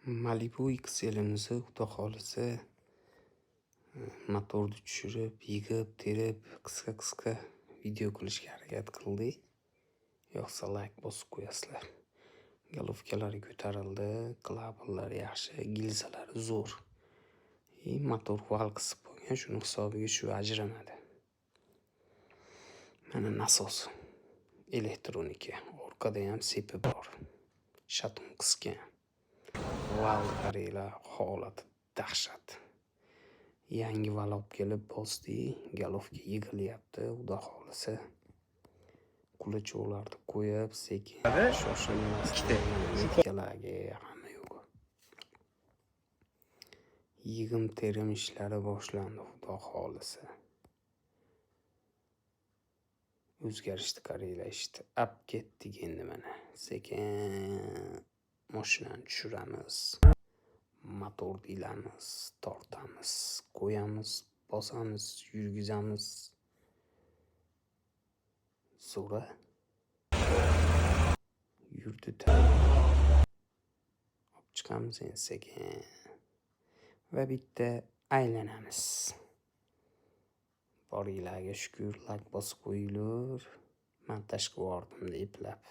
Malibu XL'imizni xudo xohlasa motorni tushirib, yig'ib-terib, qisqa video qilishga harakat qildik. Yoqsa like bosib qo'yasizlar. Golovkalari ko'tarildi, klapanlar yaxshi, gilzalari zo'r. Motor val qisib bo'lgan, shuni hisobiga shu ajramadi. Mana nasos elektronika, orqada ham sepi bor. Shatum qisgan. Val qaranglar, holati dahshat. Yangi val olib kelib bosdik, galovga yig'ilyapti, xudo xohlasa. Qulachoqlarni qo'yib, sekin shoshilmasdan metkalarga hamma yo'q. Yig'im-terim ishlari boshlandi, xudo xohlasa. O'zgarishni qaranglar, ishni olib ketdik endi mana. Sekin mashinani tushiramiz. Motorni ilamiz, tortamiz, qo'yamiz, bosamiz, yurgizamiz. Zo'ra. Yurdi olib chiqamiz endi sekin. Va bitta aylanamiz. Boringlarga shukr, like bosib qo'yinglar. Men tashqi bordim eplab.